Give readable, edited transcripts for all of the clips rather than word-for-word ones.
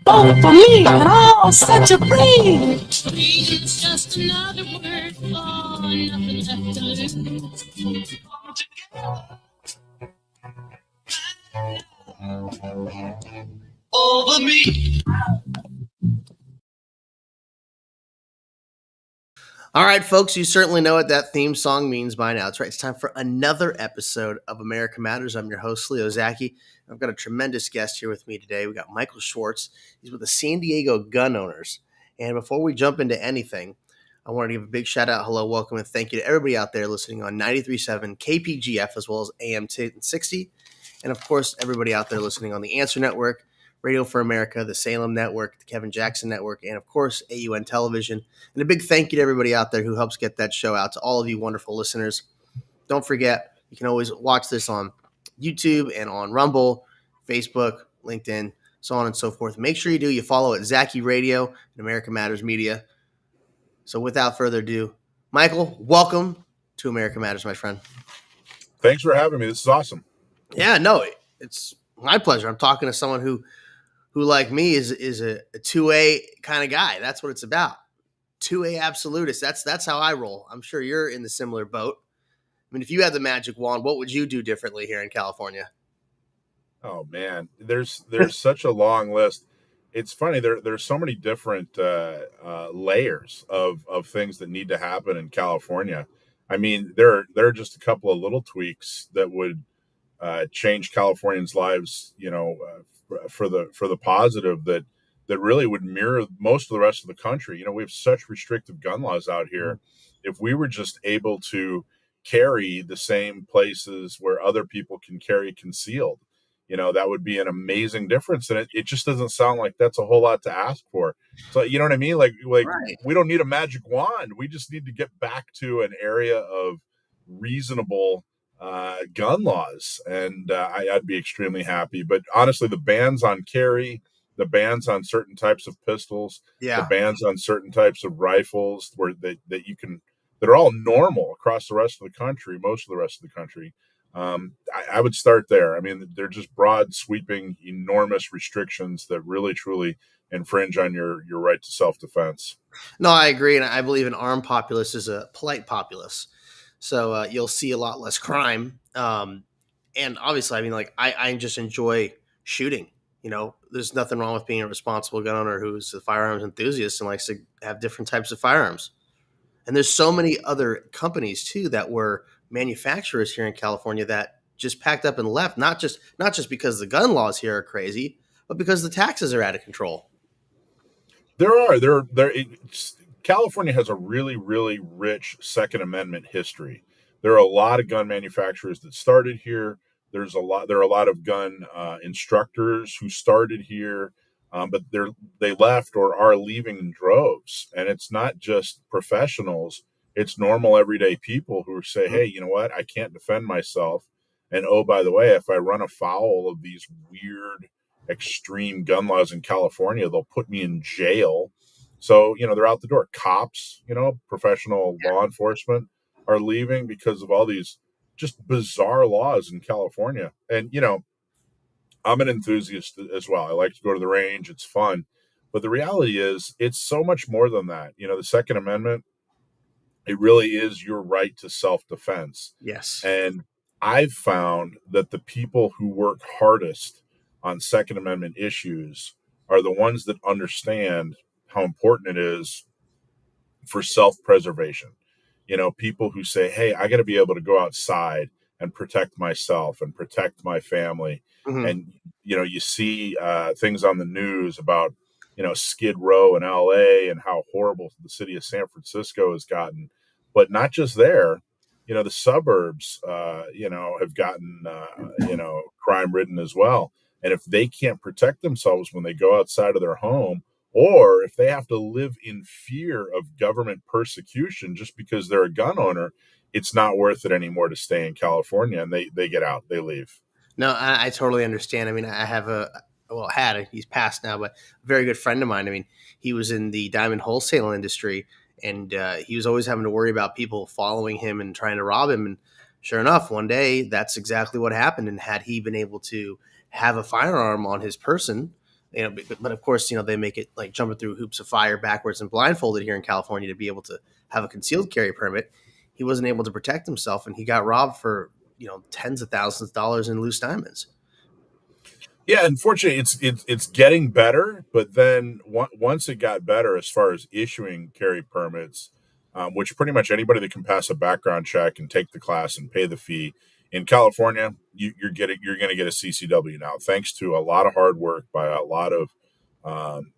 Vote for me and I'll set you free. It's just another word for nothing left to lose. Over me. All right, folks, you certainly know what that theme song means by now. That's right. It's time for another episode of America Matters. I'm your host, Leo Zacky. I've got a tremendous guest here with me today. We got Michael Schwartz. He's with the San Diego Gun Owners. And before we jump into anything, I wanted to give a big shout out, hello, welcome, and thank you to everybody out there listening on 93.7 KPGF as well as AM 1060. And of course, everybody out there listening on the Answer Network, Radio for America, the Salem Network, the Kevin Jackson Network, and of course, AUN Television. And a big thank you to everybody out there who helps get that show out to all of you wonderful listeners. Don't forget, you can always watch this on YouTube and on Rumble, Facebook, LinkedIn, so on and so forth. Make sure you do. You follow at Zacky Radio and America Matters Media. So without further ado, Michael, welcome to America Matters, my friend. Thanks for having me. This is awesome. Yeah, no, it's my pleasure. I'm talking to someone who like me is a 2A kind of guy. That's what it's about. 2A absolutist. That's how I roll. I'm sure you're in the similar boat. I mean, if you had the magic wand, what would you do differently here in California? Oh man, there's such a long list. It's funny. There's so many different layers of things that need to happen in California. I mean, there are just a couple of little tweaks that would change Californians' lives, for the positive that really would mirror most of the rest of the country. We have such restrictive gun laws out here. If we were just able to carry the same places where other people can carry concealed, that would be an amazing difference. And it just doesn't sound like that's a whole lot to ask for. So, you know what I mean? Like Right. We don't need a magic wand. We just need to get back to an area of reasonable gun laws, and I'd be extremely happy. But honestly, the bans on carry, the bans on certain types of pistols, the bans on certain types of rifles, where that you can, that are all normal across the rest of the country, most of the rest of the country. I would start there. I mean, they're just broad, sweeping, enormous restrictions that really, truly infringe on your right to self-defense. No, I agree, and I believe an armed populace is a polite populace. So you'll see a lot less crime. And obviously, I mean, like I just enjoy shooting. There's nothing wrong with being a responsible gun owner who's a firearms enthusiast and likes to have different types of firearms. And there's so many other companies too that were manufacturers here in California that just packed up and left. Not just because the gun laws here are crazy, but because the taxes are out of control. California has a really, really rich Second Amendment history. There are a lot of gun manufacturers that started here. There are a lot of gun instructors who started here, but they left or are leaving in droves. And it's not just professionals; it's normal, everyday people who say, "Hey, you know what? I can't defend myself." And oh, by the way, if I run afoul of these weird, extreme gun laws in California, they'll put me in jail. So, they're out the door. Cops, professional law enforcement are leaving because of all these just bizarre laws in California. And, I'm an enthusiast as well. I like to go to the range. It's fun. But the reality is it's so much more than that. The Second Amendment, it really is your right to self-defense. Yes. And I've found that the people who work hardest on Second Amendment issues are the ones that understand how important it is for self-preservation. People who say, "Hey, I got to be able to go outside and protect myself and protect my family." Mm-hmm. And, you see things on the news about, Skid Row in LA and how horrible the city of San Francisco has gotten. But not just there, the suburbs, have gotten, crime ridden as well. And if they can't protect themselves when they go outside of their home, or if they have to live in fear of government persecution just because they're a gun owner, it's not worth it anymore to stay in California. And they get out, they leave. No, I totally understand. I mean, I have he's passed now, but a very good friend of mine. I mean, he was in the diamond wholesale industry, and he was always having to worry about people following him and trying to rob him. And sure enough, one day that's exactly what happened. And had he been able to have a firearm on his person, But of course, they make it like jumping through hoops of fire backwards and blindfolded here in California to be able to have a concealed carry permit. He wasn't able to protect himself, and he got robbed for tens of thousands of dollars in loose diamonds. Yeah, unfortunately, it's getting better, but then once it got better as far as issuing carry permits, which pretty much anybody that can pass a background check and take the class and pay the fee in California, you're going to get a CCW now, thanks to a lot of hard work by a lot of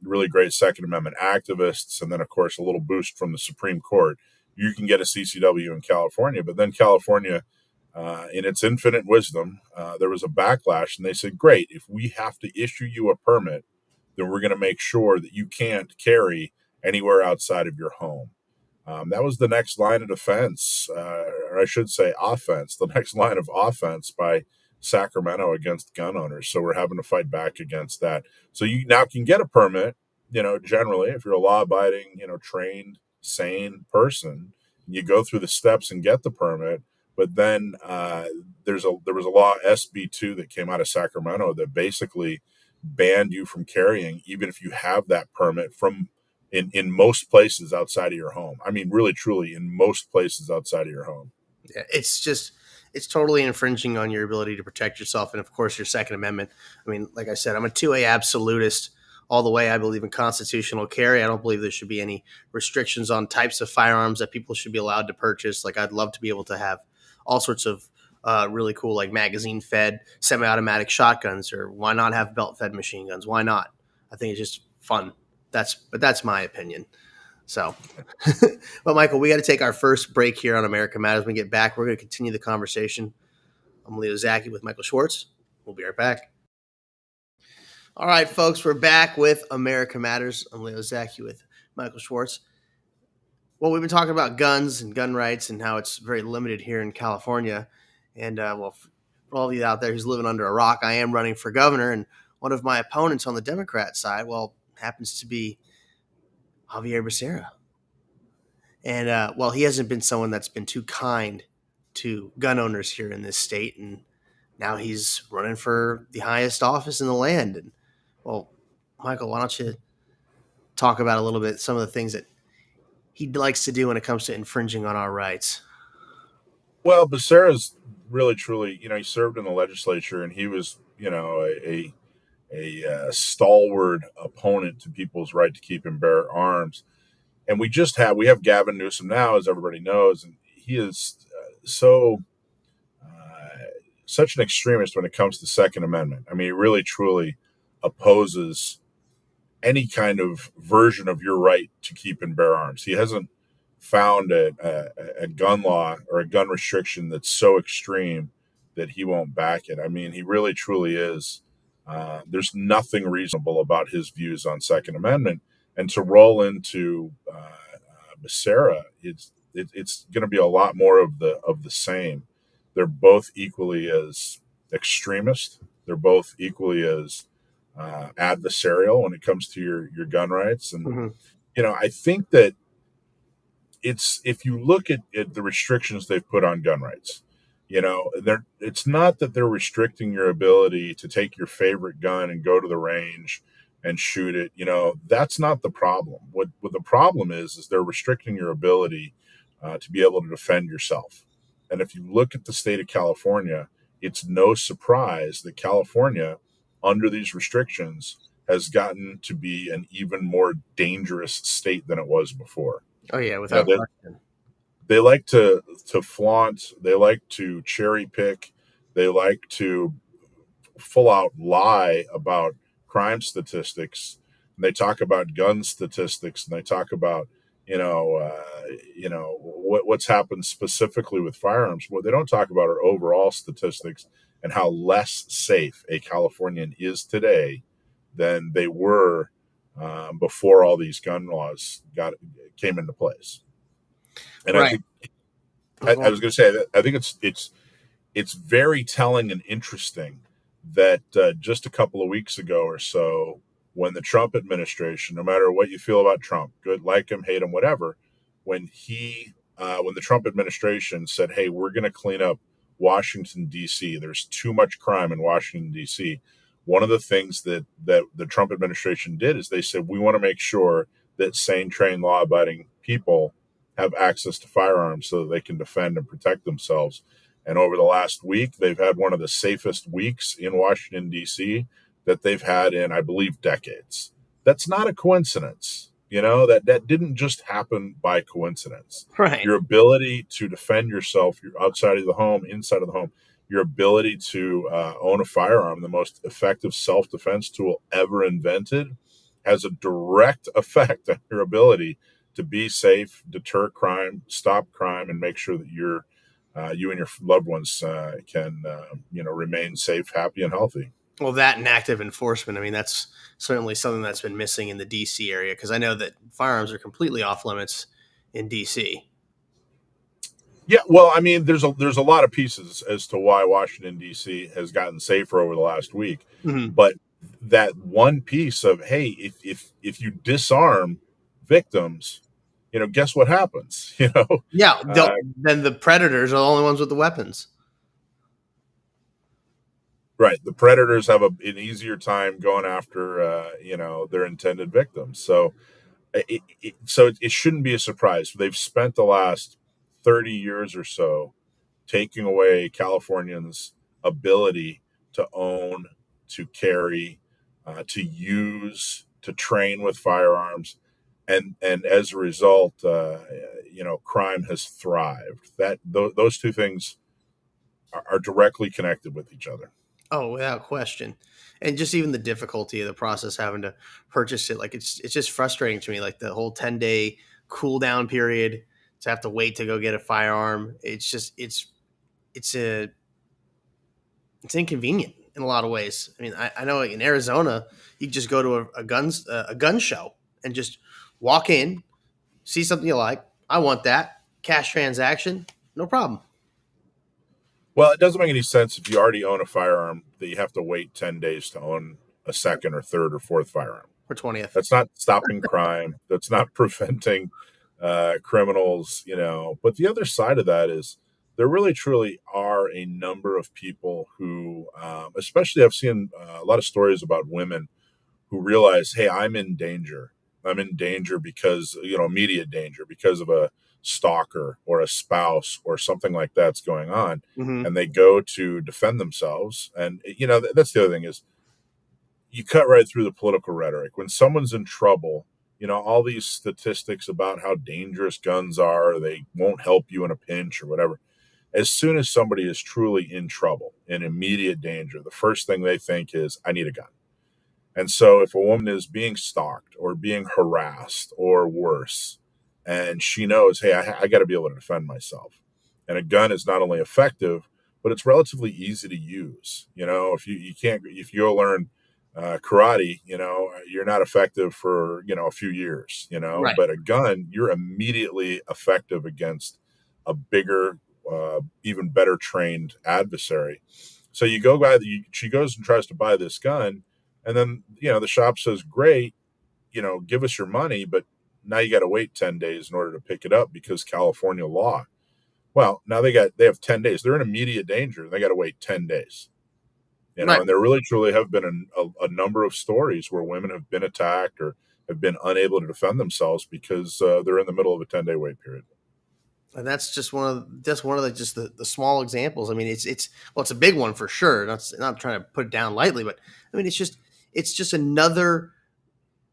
really great Second Amendment activists, and then of course a little boost from the Supreme Court. You can get a CCW in California, but then California, in its infinite wisdom, there was a backlash, and they said, great, if we have to issue you a permit, then we're going to make sure that you can't carry anywhere outside of your home. That was the next line of defense, or I should say offense, the next line of offense by Sacramento against gun owners. So we're having to fight back against that. So you now can get a permit, generally, if you're a law abiding, trained, sane person, you go through the steps and get the permit. But then there was a law, SB2, that came out of Sacramento that basically banned you from carrying, even if you have that permit, from in most places outside of your home. I mean, really, truly, in most places outside of your home. Yeah, it's totally infringing on your ability to protect yourself, and of course, your Second Amendment. I mean, like I said, I'm a 2A absolutist all the way. I believe in constitutional carry. I don't believe there should be any restrictions on types of firearms that people should be allowed to purchase. Like, I'd love to be able to have all sorts of really cool, like magazine-fed, semi-automatic shotguns, or why not have belt-fed machine guns? Why not? I think it's just fun. That's my opinion. So, but Michael, we got to take our first break here on America Matters. When we get back, we're going to continue the conversation. I'm Leo Zacky with Michael Schwartz. We'll be right back. All right, folks, we're back with America Matters. I'm Leo Zacky with Michael Schwartz. Well, we've been talking about guns and gun rights and how it's very limited here in California. And for all of you out there who's living under a rock, I am running for governor, and one of my opponents on the Democrat side, happens to be Javier Becerra. And, he hasn't been someone that's been too kind to gun owners here in this state. And now he's running for the highest office in the land. And, Michael, why don't you talk about a little bit some of the things that he likes to do when it comes to infringing on our rights? Well, Becerra's really, truly, he served in the legislature, and he was, a stalwart opponent to people's right to keep and bear arms. And we have Gavin Newsom now, as everybody knows, and he is such an extremist when it comes to Second Amendment. I mean, he really, truly opposes any kind of version of your right to keep and bear arms. He hasn't found a gun law or a gun restriction that's so extreme that he won't back it. I mean, he really, truly is. There's nothing reasonable about his views on Second Amendment. And to roll into Becerra, it's going to be a lot more of the same. They're both equally as extremist. They're both equally as adversarial when it comes to your gun rights. And I think that if you look at the restrictions they've put on gun rights, it's not that they're restricting your ability to take your favorite gun and go to the range and shoot it. That's not the problem. What the problem is they're restricting your ability to be able to defend yourself. And if you look at the state of California, it's no surprise that California, under these restrictions, has gotten to be an even more dangerous state than it was before. Oh yeah, without question. They like to flaunt. They like to cherry pick. They like to full out lie about crime statistics. And they talk about gun statistics, and they talk about what's happened specifically with firearms. What they don't talk about are overall statistics and how less safe a Californian is today than they were before all these gun laws came into place. And right. I was going to say that I think it's very telling and interesting that just a couple of weeks ago or so, when the Trump administration, no matter what you feel about Trump, good, like him, hate him, whatever, when the Trump administration said, hey, we're going to clean up Washington, D.C., there's too much crime in Washington, D.C., one of the things that the Trump administration did is they said, we want to make sure that sane, trained, law-abiding people have access to firearms so that they can defend and protect themselves. And over the last week, they've had one of the safest weeks in Washington, D.C. that they've had in, I believe, decades. That's not a coincidence. That didn't just happen by coincidence. Right. Your ability to defend yourself, you're outside of the home, inside of the home, your ability to own a firearm, the most effective self-defense tool ever invented, has a direct effect on your ability to be safe, deter crime, stop crime, and make sure that you and your loved ones can remain safe, happy, and healthy. Well, that and active enforcement. I mean, that's certainly something that's been missing in the DC area, because I know that firearms are completely off limits in DC. Yeah, well, I mean, there's a lot of pieces as to why Washington D.C. has gotten safer over the last week, Mm-hmm. but that one piece of, hey, if you disarm victims, guess what happens? Yeah, then the predators are the only ones with the weapons. Right. The predators have an easier time going after, their intended victims. So it shouldn't be a surprise. They've spent the last 30 years or so taking away Californians' ability to own, to carry, to use, to train with firearms. And as a result, crime has thrived. Those two things are directly connected with each other. Oh, without question. And just even the difficulty of the process, having to purchase it, like it's just frustrating to me. Like the whole 10-day cool down period to have to wait to go get a firearm. It's just it's inconvenient in a lot of ways. I mean, I know in Arizona, you just go to a gun show and just walk in, see something you like. I want that cash transaction, no problem. Well, it doesn't make any sense if you already own a firearm that you have to wait 10 days to own a second or third or fourth firearm. For 20th. That's not stopping crime. That's not preventing criminals, But the other side of that is there really, truly are a number of people who, especially I've seen a lot of stories about women who realize, hey, I'm in danger. I'm in danger because, immediate danger because of a stalker or a spouse or something like that's going on. Mm-hmm. And they go to defend themselves. And, that's the other thing is you cut right through the political rhetoric. When someone's in trouble, all these statistics about how dangerous guns are, they won't help you in a pinch or whatever. As soon as somebody is truly in trouble, in immediate danger, the first thing they think is, I need a gun. And so if a woman is being stalked or being harassed or worse, and she knows, hey, I got to be able to defend myself. And a gun is not only effective, but it's relatively easy to use. If you learn karate, you're not effective for, a few years, Right. But a gun, you're immediately effective against a bigger, even better trained adversary. So she goes and tries to buy this gun. And then, the shop says, great, give us your money, but now you got to wait 10 days in order to pick it up because California law. Well, now they have 10 days. They're in immediate danger. They got to wait 10 days. Right. And there really truly have been a number of stories where women have been attacked or have been unable to defend themselves because they're in the middle of a 10-day wait period. And that's just one of the small examples. I mean, it's a big one for sure. Not trying to put it down lightly, but I mean, it's just another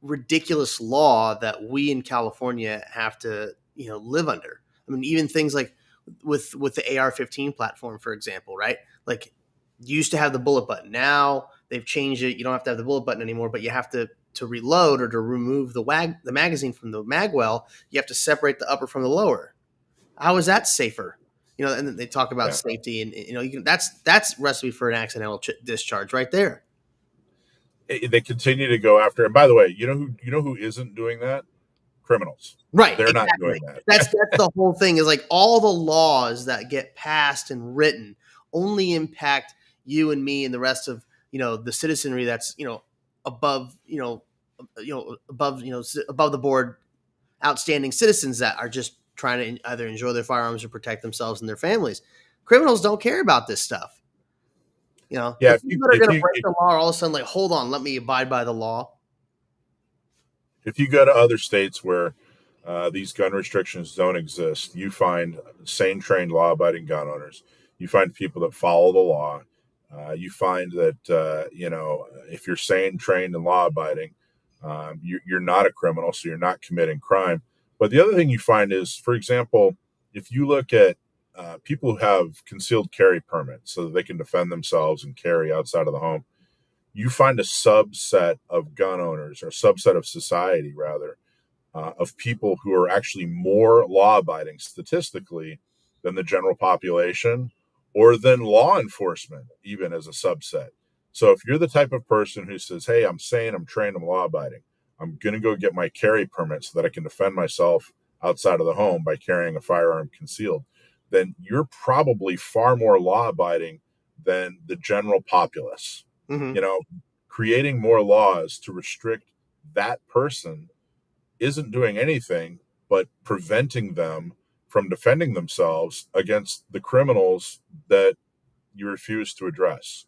ridiculous law that we in California have to, live under. I mean, even things like with the AR-15 platform, for example, right? Like you used to have the bullet button. Now they've changed it. You don't have to have the bullet button anymore, but you have to reload or to remove the magazine from the magwell. You have to separate the upper from the lower. How is that safer? And then they talk about safety, and that's recipe for an accidental discharge right there. They continue to go after. And by the way, you know who isn't doing that? Criminals. Right. They're exactly. not doing that. That's the whole thing is like all the laws that get passed and written only impact you and me and the rest of, the citizenry that's, above the board, outstanding citizens that are just trying to either enjoy their firearms or protect themselves and their families. Criminals don't care about this stuff. The Yeah, people that are going to break the law are all of a sudden like, hold on, let me abide by the law. if you go to other states where these gun restrictions don't exist, you find sane, trained, law-abiding gun owners. You find people that follow the law. You find that if you're sane, trained, and law-abiding, you're not a criminal, so you're not committing crime. But the other thing you find is, for example, if you look at people who have concealed carry permits so that they can defend themselves and carry outside of the home, you find a subset of gun owners, or a subset of society, rather, of people who are actually more law abiding statistically than the general population or than law enforcement, even as a subset. So if you're the type of person who says, hey, I'm sane, I'm trained, I'm law abiding, I'm going to go get my carry permit so that I can defend myself outside of the home by carrying a firearm concealed, then you're probably far more law abiding than the general populace. Mm-hmm. You know, creating more laws to restrict that person isn't doing anything but preventing them from defending themselves against the criminals that you refuse to address.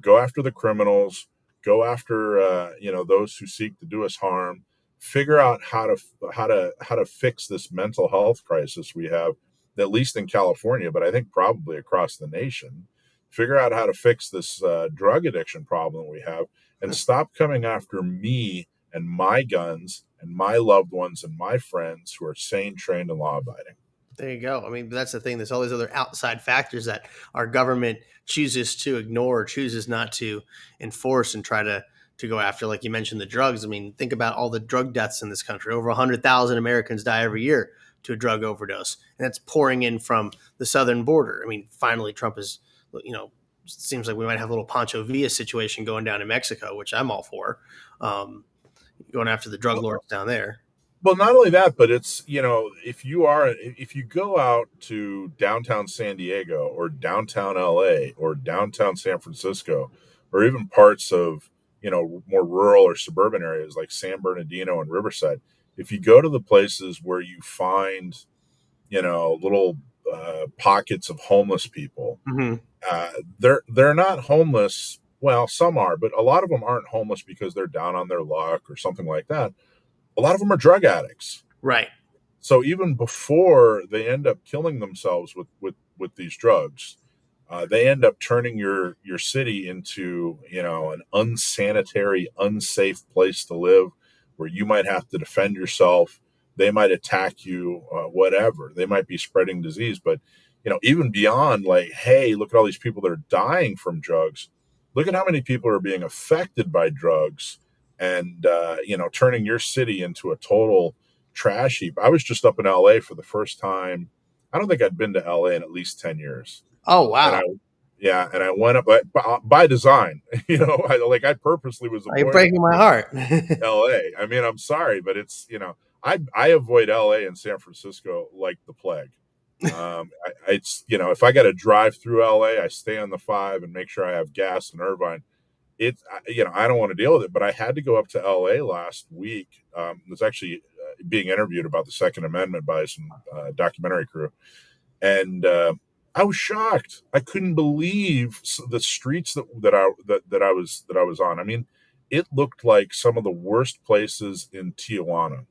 Go after the criminals, go after those who seek to do us harm. Figure out how to fix this mental health crisis we have, at least in California, but I think probably across the nation. Figure out how to fix this drug addiction problem we have, and stop coming after me and my guns and my loved ones and my friends who are sane, trained, and law abiding. There you go. I mean, that's the thing. There's all these other outside factors that our government chooses to ignore, or chooses not to enforce, and try to go after. Like you mentioned, the drugs. I mean, think about all the drug deaths in this country. Over 100,000 Americans die every year to a drug overdose, and that's pouring in from the southern border. I mean, finally, Trump is, seems like we might have a little Pancho Villa situation going down in Mexico, which I'm all for. Going after the drug lords down there. Well, not only that, but it's, if you go out to downtown San Diego or downtown LA or downtown San Francisco, or even parts of, more rural or suburban areas like San Bernardino and Riverside, if you go to the places where you find, little pockets of homeless people, Mm-hmm. they're not homeless. Well, some are, but a lot of them aren't homeless because they're down on their luck or something like that. A lot of them are drug addicts. Right. So even before they end up killing themselves with these drugs, they end up turning your city into an unsanitary, unsafe place to live, where you might have to defend yourself. They might attack you, whatever. They might be spreading disease, but even beyond, like, hey, look at all these people that are dying from drugs. Look at how many people are being affected by drugs, and turning your city into a total trash heap. I was just up in LA for the first time. I don't think I'd been to LA in at least 10 years. Oh, And wow. I went up by design. I purposely was You're avoiding breaking my heart. LA. I mean, I'm sorry, but it's, I avoid LA and San Francisco like the plague. It's, if I got to drive through LA, I stay on the 5 and make sure I have gas in Irvine. I don't want to deal with it, but I had to go up to LA last week. Was actually being interviewed about the Second Amendment by some documentary crew, and I was shocked. I couldn't believe the streets that I was on. I mean, it looked like some of the worst places in Tijuana.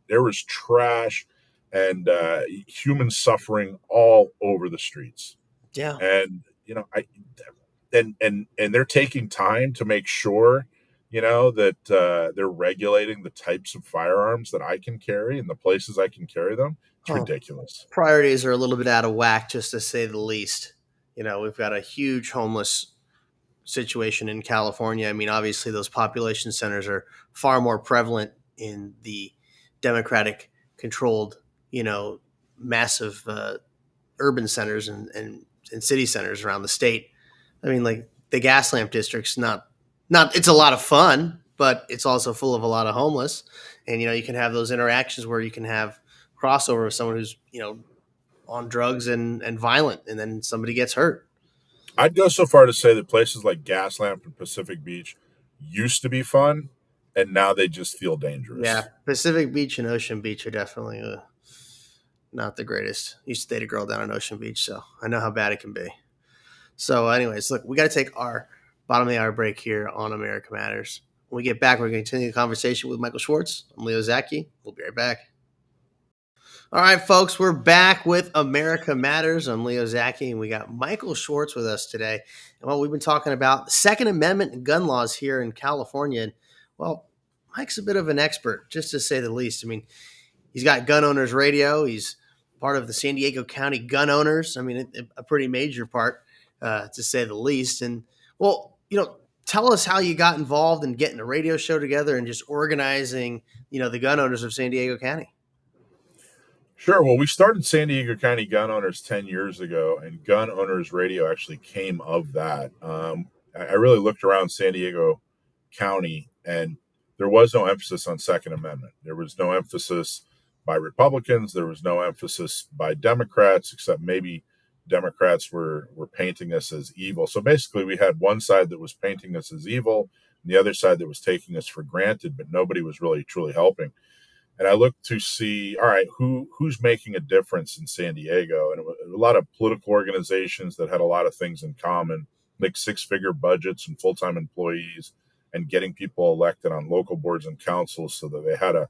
There was trash and human suffering all over the streets. Yeah. And and they're taking time to make sure that they're regulating the types of firearms that I can carry and the places I can carry them. It's ridiculous. Priorities are a little bit out of whack, just to say the least. We've got a huge homeless situation in California. I mean, obviously those population centers are far more prevalent in the Democratic controlled, massive urban centers and city centers around the state. I mean, like the gas lamp district's not it's a lot of fun, but it's also full of a lot of homeless. And you can have those interactions where you can have crossover with someone who's on drugs and violent, and then somebody gets hurt. I'd go so far to say that places like Gaslamp and Pacific Beach used to be fun, and now they just feel dangerous. Yeah, Pacific Beach and Ocean Beach are definitely not the greatest. Used to date a girl down on Ocean Beach, so I know how bad it can be. So, anyways, look, we got to take our bottom of the hour break here on America Matters. When we get back, we're going to continue the conversation with Michael Schwartz. I'm Leo Zacky. We'll be right back. All right, folks, we're back with America Matters. I'm Leo Zacky, and we got Michael Schwartz with us today. And well, we've been talking about the Second Amendment and gun laws here in California. And well, Mike's a bit of an expert, just to say the least. I mean, he's got Gun Owners Radio. He's part of the San Diego County Gun Owners. I mean, a pretty major part, to say the least. And well, tell us how you got involved in getting a radio show together and just organizing, the gun owners of San Diego County. Sure. Well, we started San Diego County Gun Owners 10 years ago, and Gun Owners Radio actually came of that. I really looked around San Diego County, and there was no emphasis on Second Amendment. There was no emphasis by Republicans. There was no emphasis by Democrats, except maybe Democrats were painting us as evil. So basically, we had one side that was painting us as evil, and the other side that was taking us for granted, but nobody was really truly helping. And I looked to see, all right, who's making a difference in San Diego? And a lot of political organizations that had a lot of things in common, like six-figure budgets and full-time employees, and getting people elected on local boards and councils so that they had a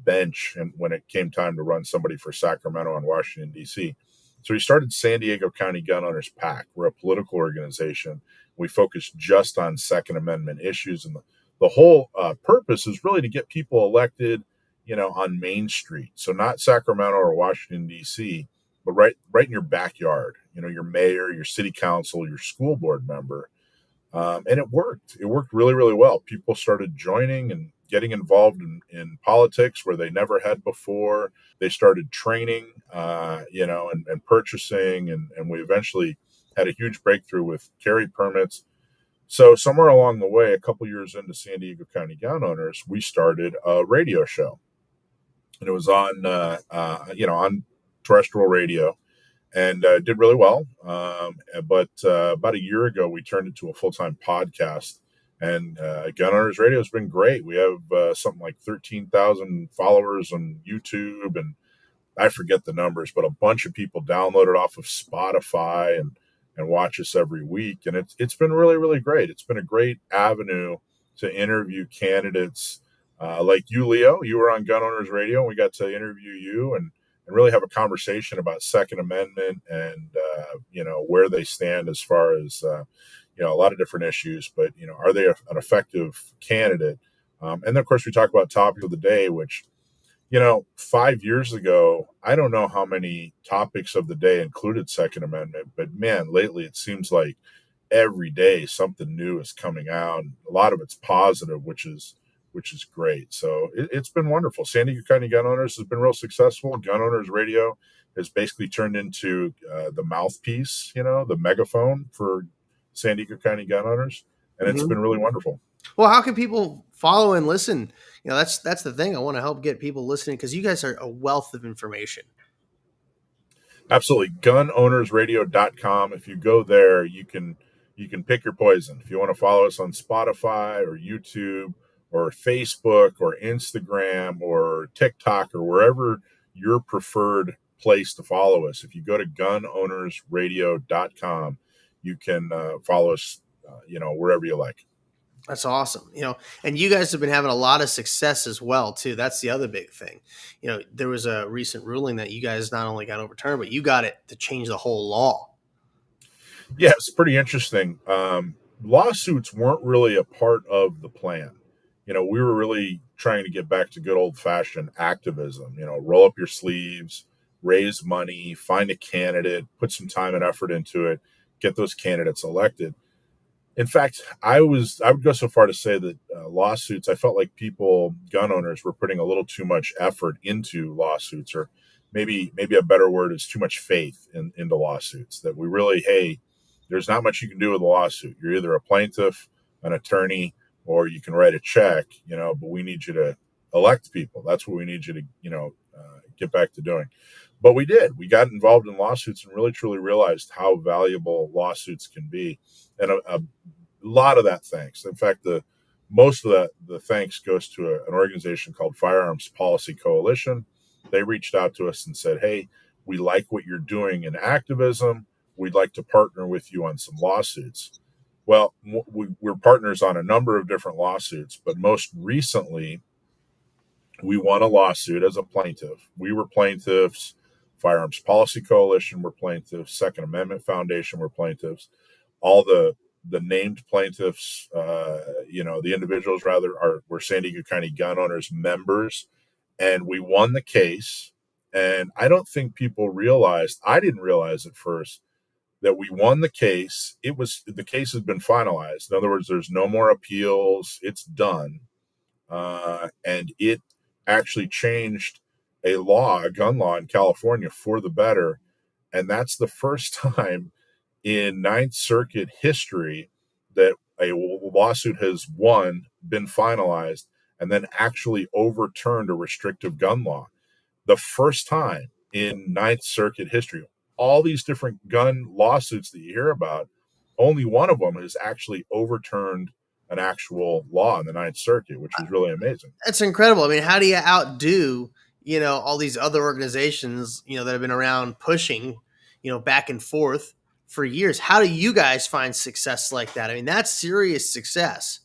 bench and when it came time to run somebody for Sacramento and Washington, D.C. So we started San Diego County Gun Owners PAC. We're a political organization. We focus just on Second Amendment issues. And the whole purpose is really to get people elected on Main Street. So not Sacramento or Washington, D.C., but right in your backyard, your mayor, your city council, your school board member. And it worked. It worked really, really well. People started joining and getting involved in politics where they never had before. They started training, and purchasing. And we eventually had a huge breakthrough with carry permits. So somewhere along the way, a couple years into San Diego County Gun Owners, we started a radio show. And it was on terrestrial radio, and did really well. But about a year ago, we turned it to a full-time podcast, and Gun Owners Radio has been great. We have something like 13,000 followers on YouTube, and I forget the numbers, but a bunch of people download it off of Spotify and watch us every week. And it's been really, really great. It's been a great avenue to interview candidates. Like you, Leo, you were on Gun Owners Radio, and we got to interview you and really have a conversation about Second Amendment and, where they stand as far as, a lot of different issues, but, are they an effective candidate? And then, of course, we talk about topic of the day, which, 5 years ago, I don't know how many topics of the day included Second Amendment, but man, lately it seems like every day something new is coming out. And a lot of it's positive, which is great. So it's been wonderful. San Diego County Gun Owners has been real successful. Gun Owners Radio has basically turned into the mouthpiece, the megaphone for San Diego County Gun Owners, and it's been really wonderful. Well, how can people follow and listen? That's the thing. I want to help get people listening because you guys are a wealth of information. Absolutely. GunOwnersRadio.com. If you go there, you can pick your poison. If you want to follow us on Spotify or YouTube or Facebook or Instagram or TikTok or wherever your preferred place to follow us, if you go to GunOwnersRadio.com, you can follow us, wherever you like. That's awesome. And you guys have been having a lot of success as well, too. That's the other big thing. There was a recent ruling that you guys not only got overturned, but you got it to change the whole law. Yeah, it's pretty interesting. Lawsuits weren't really a part of the plan. We were really trying to get back to good old-fashioned activism, roll up your sleeves, raise money, find a candidate, put some time and effort into it, get those candidates elected. In fact, I would go so far to say that lawsuits, I felt like gun owners were putting a little too much effort into lawsuits, or maybe a better word is too much faith into lawsuits, that we really, hey, there's not much you can do with a lawsuit. You're either a plaintiff, an attorney, or you can write a check, but we need you to elect people. That's what we need you to, get back to doing. But we did. We got involved in lawsuits and really, truly realized how valuable lawsuits can be. And a lot of that thanks. In fact, most of the thanks goes to an organization called Firearms Policy Coalition. They reached out to us and said, hey, we like what you're doing in activism. we'd like to partner with you on some lawsuits. Well, we're partners on a number of different lawsuits, but most recently, we won a lawsuit as a plaintiff. We were plaintiffs. Firearms Policy Coalition were plaintiffs. Second Amendment Foundation were plaintiffs. All the named plaintiffs, the individuals rather, were San Diego County gun owners members, and we won the case. And I don't think people realized. I didn't realize at first that we won the case. The case has been finalized. In other words, there's no more appeals. It's done, and it actually changed a gun law in California for the better. And that's the first time in Ninth Circuit history that a lawsuit has been finalized, and then actually overturned a restrictive gun law. The first time in Ninth Circuit history. All these different gun lawsuits that you hear about, only one of them has actually overturned an actual law in the Ninth Circuit, which is really amazing. That's incredible. I mean, how do you outdo, all these other organizations, that have been around pushing, back and forth for years? How do you guys find success like that? I mean, that's serious success.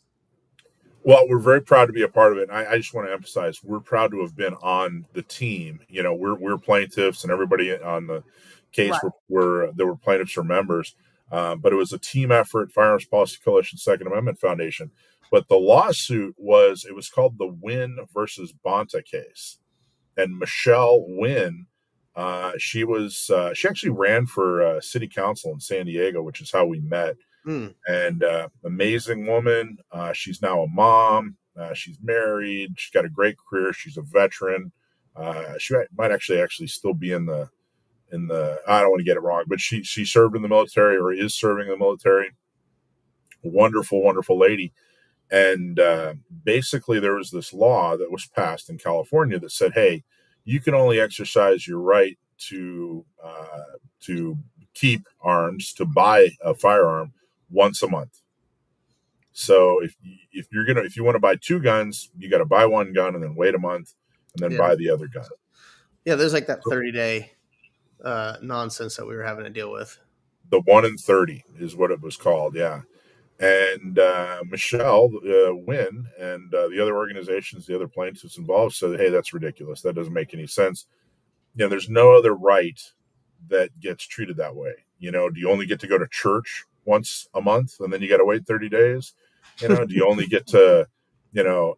Well, we're very proud to be a part of it. And I just want to emphasize, we're proud to have been on the team. We're plaintiffs, and everybody on the case Right. there were plaintiffs or members. But it was a team effort, Firearms Policy Coalition, Second Amendment Foundation. But the lawsuit was called the Wynn versus Bonta case. And Michelle Wynn, she actually ran for city council in San Diego, which is how we met. Mm. And amazing woman. She's now a mom. She's married. She's got a great career. She's a veteran. She might actually still be in the I don't want to get it wrong, but she served in the military, or is serving in the military. Wonderful, wonderful lady. And basically, there was this law that was passed in California that said, hey, you can only exercise your right to keep arms, to buy a firearm, once a month. So if you want to buy two guns, you got to buy one gun and then wait a month and then buy the other gun. Yeah, there's like that 30-day nonsense that we were having to deal with. The 1 in 30 is what it was called. Yeah. And Michelle Wynn and the other organizations, the other plaintiffs involved, said, hey, that's ridiculous. That doesn't make any sense. There's no other right that gets treated that way. Do you only get to go to church once a month and then you got to wait 30 days? Do you only get to,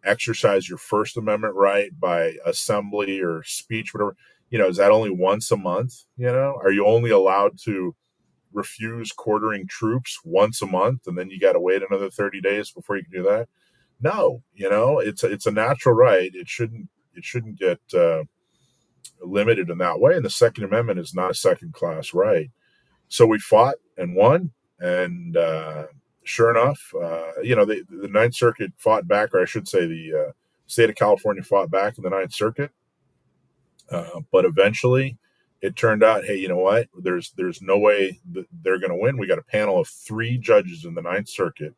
exercise your First Amendment right by assembly or speech, whatever? Is that only once a month? Are you only allowed to refuse quartering troops once a month and then you got to wait another 30 days before you can do that? No, it's a natural right. It shouldn't get limited in that way. And the Second Amendment is not a second class right. So we fought and won. And sure enough, the Ninth Circuit fought back, or I should say the state of California fought back in the Ninth Circuit. But eventually it turned out, hey, you know what? There's no way that they're going to win. We got a panel of 3 judges in the Ninth Circuit,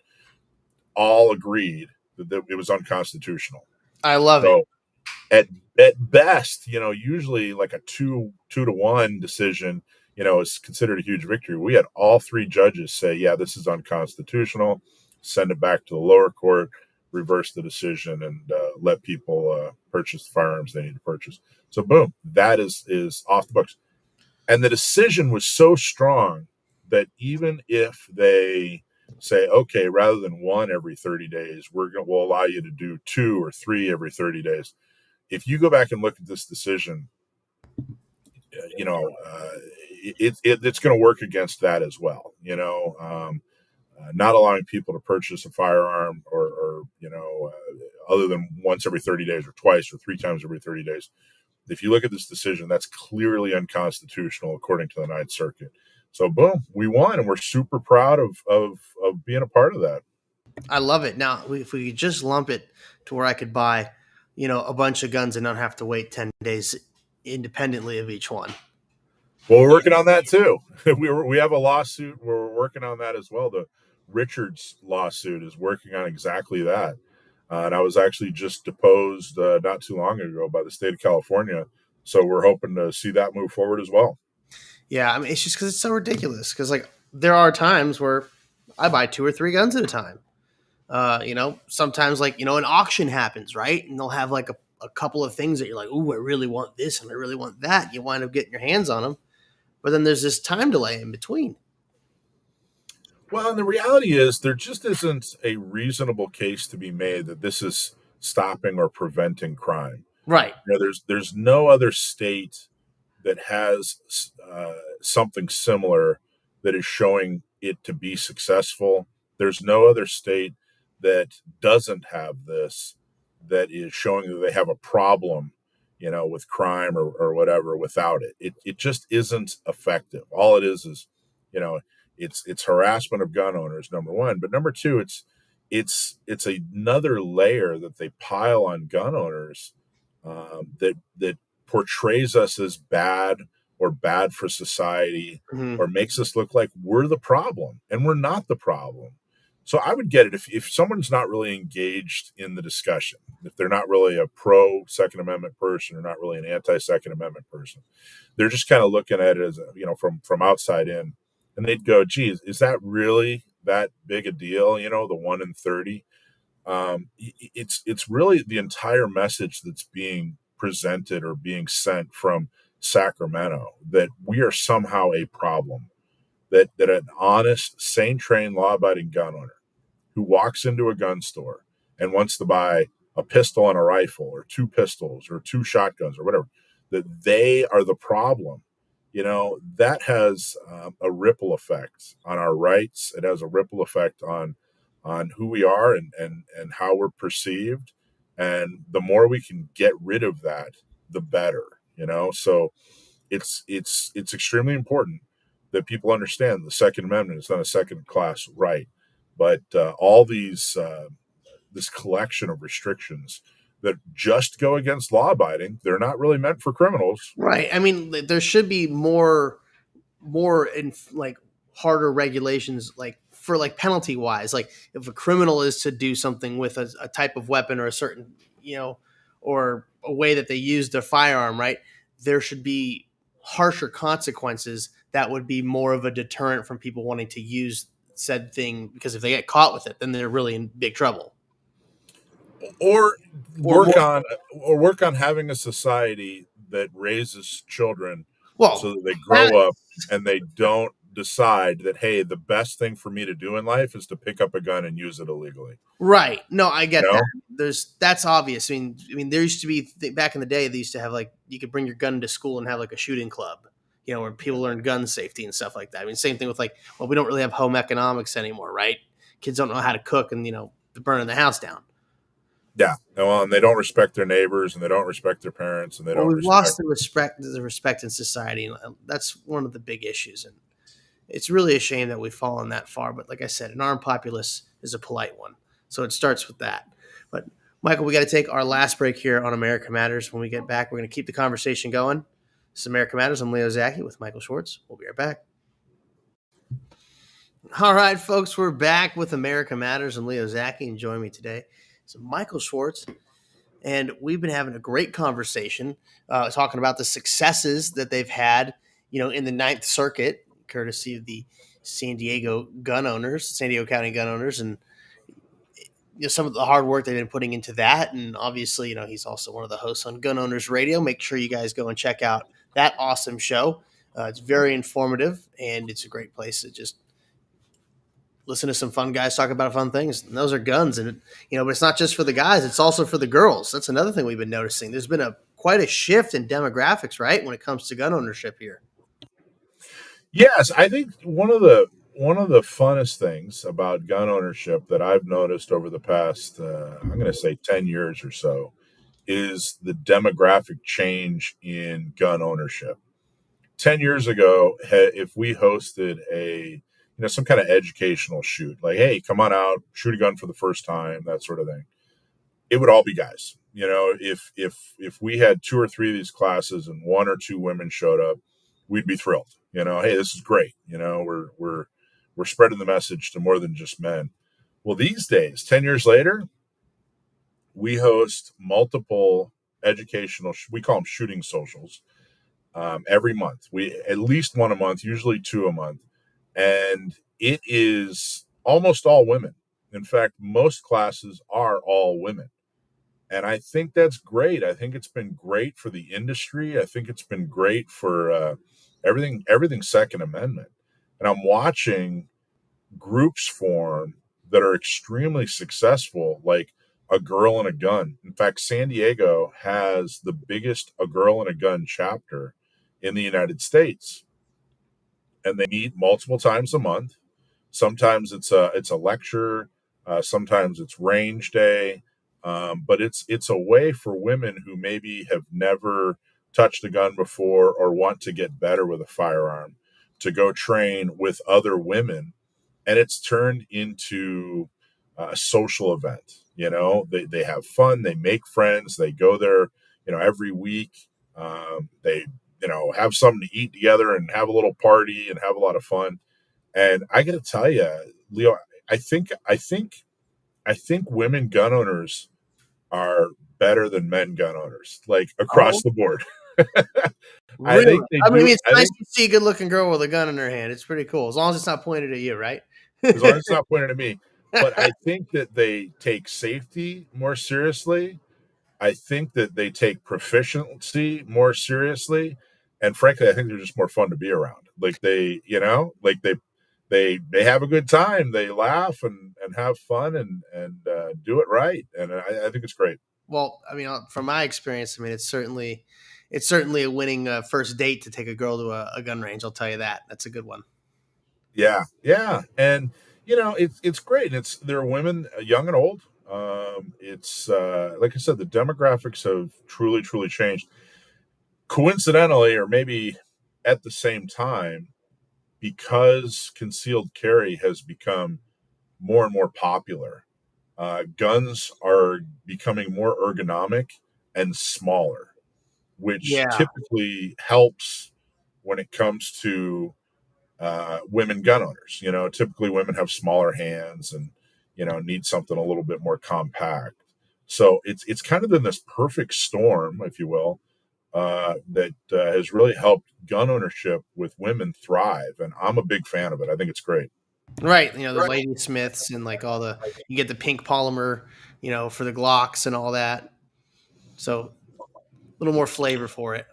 all agreed that it was unconstitutional. I love it. At best, usually like a 2-1 decision, is considered a huge victory. We had all 3 judges say, yeah, this is unconstitutional, send it back to the lower court, reverse the decision, and let people purchase the firearms they need to purchase. So boom, that is off the books. And the decision was so strong that even if they say, okay, rather than 1 every 30 days, we'll allow you to do 2 or 3 every 30 days. If you go back and look at this decision, it's going to work against that as well. Not allowing people to purchase a firearm or other than once every 30 days or twice or 3 times every 30 days. If you look at this decision, that's clearly unconstitutional according to the Ninth Circuit. So boom, we won, and we're super proud of being a part of that. I love it. Now, if we could just lump it to where I could buy, a bunch of guns and not have to wait 10 days independently of each one. Well, we're working on that too. We have a lawsuit where we're working on that as well. The Richards lawsuit is working on exactly that. And I was actually just deposed not too long ago by the state of California. So we're hoping to see that move forward as well. Yeah, I mean, it's just because it's so ridiculous. Because like there are times where I buy 2 or 3 guns at a time. Sometimes like an auction happens, right? And they'll have like a couple of things that you're like, ooh, I really want this and I really want that. You wind up getting your hands on them, but then there's this time delay in between. Well, and the reality is there just isn't a reasonable case to be made that this is stopping or preventing crime. Right. There's no other state that has something similar that is showing it to be successful. There's no other state that doesn't have this that is showing that they have a problem, with crime or whatever without it. It just isn't effective. All it is, you know, it's harassment of gun owners, number one. But number two, it's another layer that they pile on gun owners that portrays us as bad or bad for society Mhm. or makes us look like we're the problem and we're not the problem. So I would get it if someone's not really engaged in the discussion, if they're not really a pro Second Amendment person or not really an anti Second Amendment person, they're just kind of looking at it as from outside in, and they'd go, "Geez, is that really that big a deal?" The 1 in 30. It's really the entire message that's being presented or being sent from Sacramento that we are somehow a problem. That an honest, sane, trained, law-abiding gun owner who walks into a gun store and wants to buy a pistol and a rifle or 2 pistols or 2 shotguns or whatever, that they are the problem. That has a ripple effect on our rights. It has a ripple effect on who we are and how we're perceived. And the more we can get rid of that, the better. So it's extremely important that people understand the Second Amendment is not a second class right, but all these this collection of restrictions that just go against law abiding, they're not really meant for criminals. Right. I mean, there should be more in like harder regulations, like for like penalty wise, like if a criminal is to do something with a type of weapon or a certain, or a way that they use their firearm, right? There should be harsher consequences that would be more of a deterrent from people wanting to use said thing, because if they get caught with it, then they're really in big trouble. Or Or work more, on or work on having a society that raises children so well, that they that, grow up and they don't decide that, hey, the best thing for me to do in life is to pick up a gun and use it illegally. right. No, I You get that. know? That's obvious. I mean, there used to be back in the day. They used to have like you could bring your gun to school and have like a shooting club, where people learn gun safety and stuff like that. I mean, same thing with like, well, we don't really have home economics anymore, right? Kids don't know how to cook, and they're burning the house down. Yeah. Well, and they don't respect their neighbors and they don't respect their parents and they Well, don't we've lost respect. the respect in society, and that's one of the big issues. And it's really a shame that we've fallen that far. But like I said, an armed populace is a polite one. So it starts with that. But Michael, we got to take our last break here on America Matters. When we get back, we're going to keep the conversation going. This is America Matters. I'm Leo Zacky with Michael Schwartz. We'll be right back. All right, folks, we're back with America Matters. I'm Leo Zacky, and joining me today is Michael Schwartz. And we've been having a great conversation talking about the successes that they've had, in the Ninth Circuit, courtesy of the San Diego San Diego County gun owners, and some of the hard work they've been putting into that. And obviously, he's also one of the hosts on Gun Owners Radio. Make sure you guys go and check out that awesome show. It's very informative, and it's a great place to just listen to some fun guys talk about fun things. And those are guns. And, but it's not just for the guys, it's also for the girls. That's another thing we've been noticing. There's been quite a shift in demographics, right? When it comes to gun ownership here. Yes, I think one of the funnest things about gun ownership that I've noticed over the past I'm going to say 10 years or so is the demographic change in gun ownership. 10 years ago, if we hosted some kind of educational shoot, like, hey, come on out, shoot a gun for the first time, that sort of thing, it would all be guys. If we had 2 or 3 of these classes and 1 or 2 women showed up, we'd be thrilled. Hey, this is great. We're spreading the message to more than just men. Well, these days, 10 years later, we host multiple educational, we call them shooting socials, every month. We at least one a month, usually two a month, and it is almost all women. In fact, most classes are all women. And I think that's great. I think it's been great for the industry. I think it's been great for everything Second Amendment. And I'm watching groups form that are extremely successful, like a girl and a gun. In fact, San Diego has the biggest a girl and a gun chapter in the United States, and they meet multiple times a month. Sometimes it's a lecture, sometimes it's range day, but it's a way for women who maybe have never touched a gun before or want to get better with a firearm to go train with other women, and it's turned into a social event. They have fun, they make friends, they go there, every week. They have something to eat together and have a little party and have a lot of fun. And I got to tell you, Leo, I think women gun owners are better than men gun owners, like Oh, across the board. I really? think they I mean, do. it's I nice think to see a good-looking girl with a gun in her hand. It's pretty cool, as long as it's not pointed at you, right? as long as it's not pointed at me, but I think that they take safety more seriously. I think that they take proficiency more seriously, and frankly, I think they're just more fun to be around. Like they have a good time, they laugh and have fun and do it right, and I think it's great. Well, I mean, from my experience, I mean, it's certainly a winning first date to take a girl to a gun range. I'll tell you that. That's a good one. Yeah, yeah, and it's great. It's There are women, young and old. It's like I said, the demographics have truly changed. Coincidentally, or maybe at the same time, because concealed carry has become more and more popular, guns are becoming more ergonomic and smaller, which Yeah. typically helps when it comes to women gun owners. Typically women have smaller hands and need something a little bit more compact. So it's kind of in this perfect storm, if you will, that has really helped gun ownership with women thrive, and I'm a big fan of it. I think it's great. Right. The Lady Smiths and like you get the pink polymer, for the Glocks and all that. So a little more flavor for it,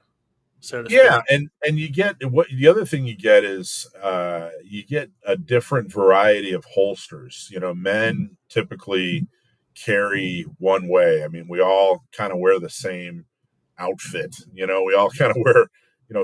so to speak. Yeah, and you get what the other thing you get is you get a different variety of holsters. Men typically carry one way. I mean, we all kind of wear the same outfit. We all kind of wear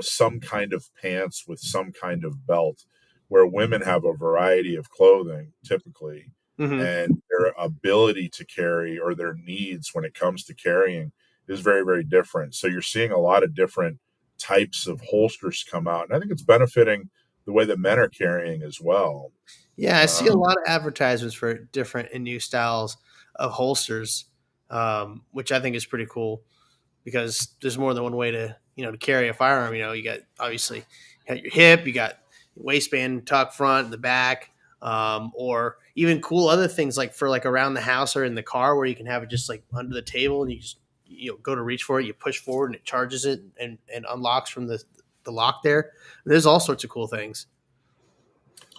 some kind of pants with some kind of belt, where women have a variety of clothing typically, Hmm. and their ability to carry or their needs when it comes to carrying is very different. So you're seeing a lot of different types of holsters come out, and I think it's benefiting the way that men are carrying as well. Yeah, I see a Um, lot of advertisements for different and new styles of holsters, which I think is pretty cool because there's more than one way to carry a firearm. You got obviously you got your hip, you got waistband tuck front and the back, or even cool other things like for like around the house or in the car where you can have it just like under the table and you just go to reach for it, you push forward and it charges it and unlocks from the lock there. There's all sorts of cool things.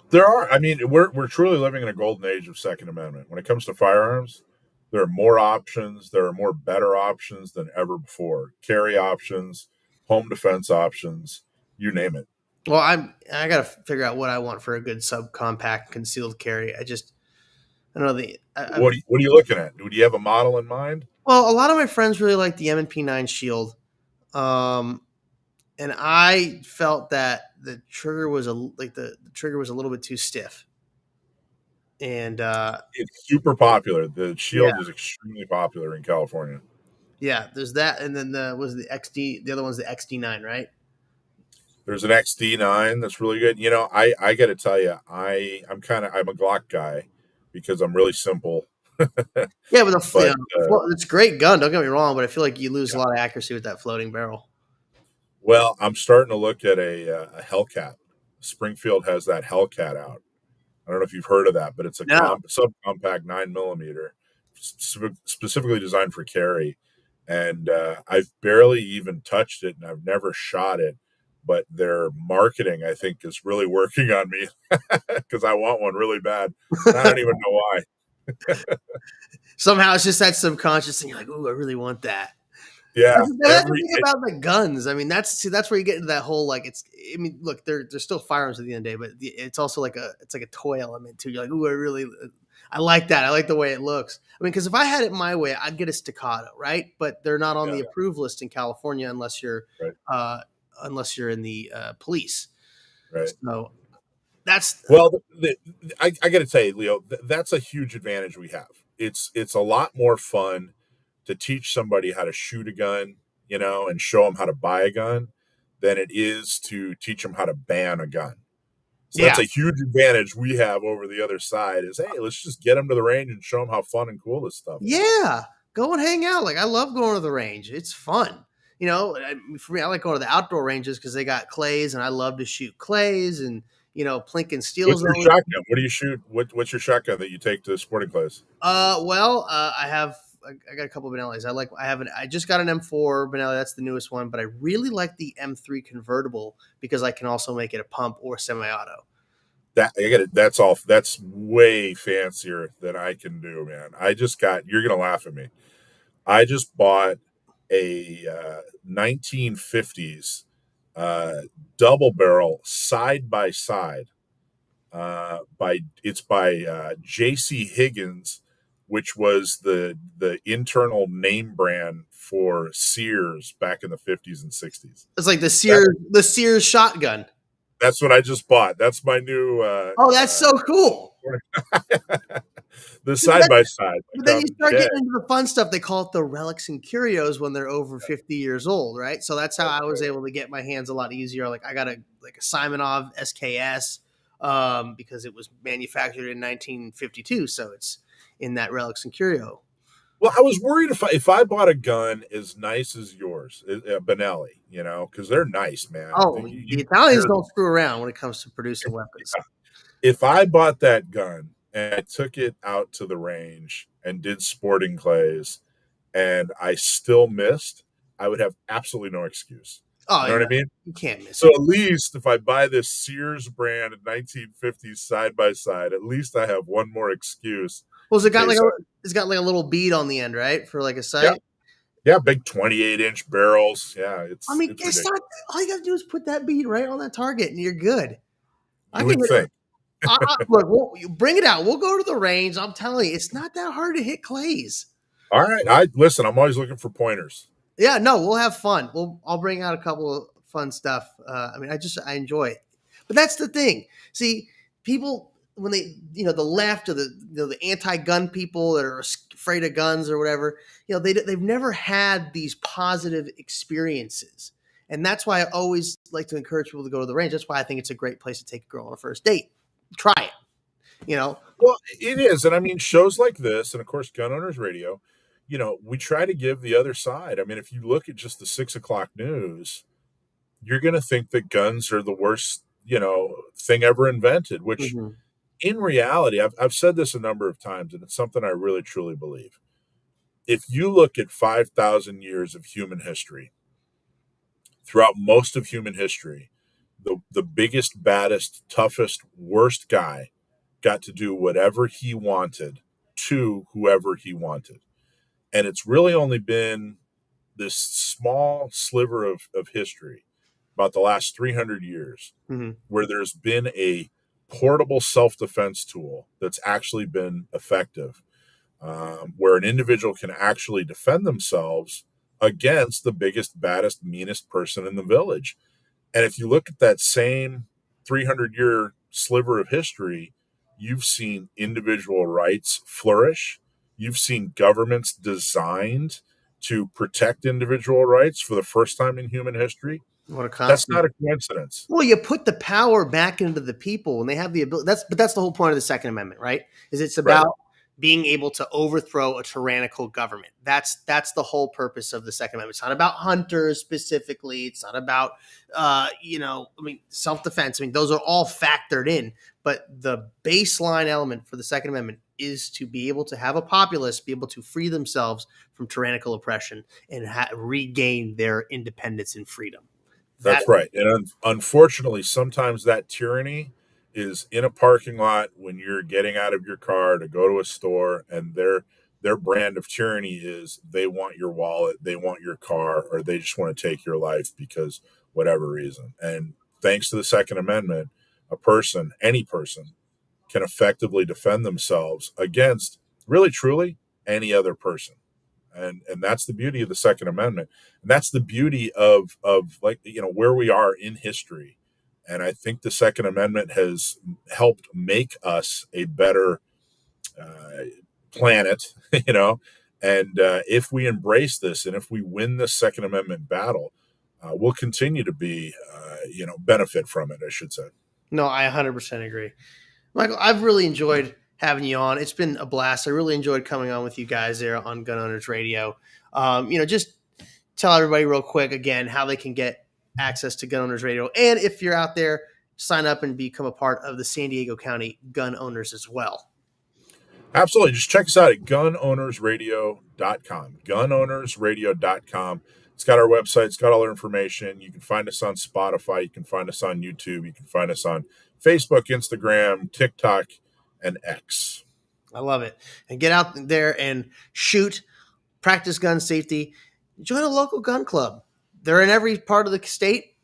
there are, I mean, we're truly living in a golden age of Second Amendment when it comes to firearms. There are more options. There are more better options than ever before. Carry options, home defense options, you name it. Well, I got to figure out what I want for a good subcompact concealed carry. I don't know What what are you looking at? Do you have a model in mind? well, a lot of my friends really like the M&P9 Shield. Um, and I felt that the trigger was the trigger was a little bit too stiff. And It's super popular. The yeah, Shield is extremely popular in California. yeah, there's that, and then the XD. The other one's the XD9, right? There's an XD9 that's really good. I got to tell you, I'm a Glock guy because I'm really simple. Yeah, but But it's a great gun. Don't get me wrong, but I feel like you lose a yeah, lot of accuracy with that floating barrel. well, I'm starting to look at a Hellcat. Springfield has that Hellcat out. I don't know if you've heard of that, but it's a No, subcompact 9 millimeter, specifically designed for carry. And I've barely even touched it, and I've never shot it. but their marketing, I think, is really working on me because I want one really bad. And I don't even know why. Somehow it's just that subconscious thing. You're like, ooh, I really want that. Yeah, That's the thing about the guns. I mean, that's where you get into that whole like it's. I mean, look, they're still firearms at the end of the day, but it's also like a toy element too. You're like, ooh, I like that. I like the way it looks. I mean, because if I had it my way, I'd get a staccato, right? But they're not on the approved list in California unless you're right. in the police. Right. So that's Well, I got to tell you, Leo, that's a huge advantage we have. It's a lot more fun to teach somebody how to shoot a gun, and show them how to buy a gun, than it is to teach them how to ban a gun. So yeah. that's a huge advantage we have over the other side. Is hey, let's just get them to the range and show them how fun and cool this stuff is. Yeah, go and hang out. Like I love going to the range. It's fun. For me, I like going to the outdoor ranges because they got clays, and I love to shoot clays and plink and steel. What's your shotgun? What do you shoot? What's your shotgun that you take to sporting clays? I got a couple of Benellis. I just got an M4 Benelli. That's the newest one, but I really like the M3 convertible because I can also make it a pump or semi-auto. That I get it. That's all. That's way fancier than I can do, man. You're gonna laugh at me. I just bought a 1950s double barrel side by side. By J.C. Higgins, which was the internal name brand for Sears back in the 50s and 60s. It's like the Sears shotgun. That's what I just bought. That's my new. That's so cool. The side by side. But then you start getting into the fun stuff. They call it the relics and curios when they're over 50 years old, right? So that's how I was able to get my hands a lot easier. Like I got a Simonov SKS because it was manufactured in 1952, so it's in that relics and curio. Well, I was worried if I bought a gun as nice as yours, Benelli, because they're nice, man. Oh, the Italians don't screw around when it comes to producing weapons. If I bought that gun and I took it out to the range and did sporting clays and I still missed, I would have absolutely no excuse. Oh, you know what I mean? You can't miss so it. At least if I buy this Sears brand 1950s side by side, at least I have one more excuse. Well, it's got like a little bead on the end, right? For like a sight. Yeah, big 28-inch barrels. Yeah, it's not all you gotta do is put that bead right on that target and you're good. You would think. Look, bring it out. We'll go to the range. I'm telling you, it's not that hard to hit clays. All right. Listen, I'm always looking for pointers. Yeah, no, we'll have fun. I'll bring out a couple of fun stuff. I enjoy it. But that's the thing. See, people when they, the left or the anti-gun people that are afraid of guns or whatever, they've never had these positive experiences. And that's why I always like to encourage people to go to the range. That's why I think it's a great place to take a girl on a first date. Try it. Well, it is. And I mean, shows like this, and of course, Gun Owners Radio, we try to give the other side. I mean, if you look at just the 6 o'clock news, you're going to think that guns are the worst, thing ever invented, which in reality, I've said this a number of times, and it's something I really, truly believe. If you look at 5,000 years of human history, throughout most of human history, the biggest, baddest, toughest, worst guy got to do whatever he wanted to whoever he wanted. And it's really only been this small sliver of history, about the last 300 years, where there's been a portable self-defense tool that's actually been effective, where an individual can actually defend themselves against the biggest, baddest, meanest person in the village. And if you look at that same 300-year sliver of history, you've seen individual rights flourish. You've seen governments designed to protect individual rights for the first time in human history. What a concept. That's not a coincidence. Well, you put the power back into the people and they have the ability. That's the whole point of the Second Amendment, right? It's about being able to overthrow a tyrannical government. That's the whole purpose of the Second Amendment. It's not about hunters specifically. It's not about, self-defense. Those are all factored in. But the baseline element for the Second Amendment is to be able to have a populace be able to free themselves from tyrannical oppression and regain their independence and freedom. That's right. And unfortunately, sometimes that tyranny is in a parking lot when you're getting out of your car to go to a store, and their brand of tyranny is they want your wallet, they want your car, or they just want to take your life because whatever reason. And thanks to the Second Amendment, a person, any person, can effectively defend themselves against really truly any other person. And that's the beauty of the Second Amendment, and that's the beauty of like where we are in history. And I think the Second Amendment has helped make us a better uh, planet. And if we embrace this and if we win this Second Amendment battle, we'll continue to be benefit from it, I should say. No, I 100% agree. Michael, I've really enjoyed having you on. It's been a blast. I really enjoyed coming on with you guys there on Gun Owners Radio. Just tell everybody real quick again how they can get access to Gun Owners Radio. And if you're out there, sign up and become a part of the San Diego County Gun Owners as well. Absolutely. Just check us out at gunownersradio.com. Gunownersradio.com. It's got our website. It's got all our information. You can find us on Spotify. You can find us on YouTube. You can find us on Facebook, Instagram, TikTok, and X. I love it. And get out there and shoot, practice gun safety. Join a local gun club. They're in every part of the state.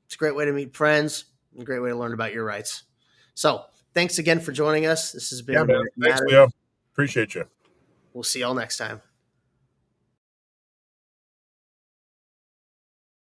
It's a great way to meet friends, a great way to learn about your rights. So thanks again for joining us. This has been Thanks, Leo. Appreciate you. We'll see y'all next time.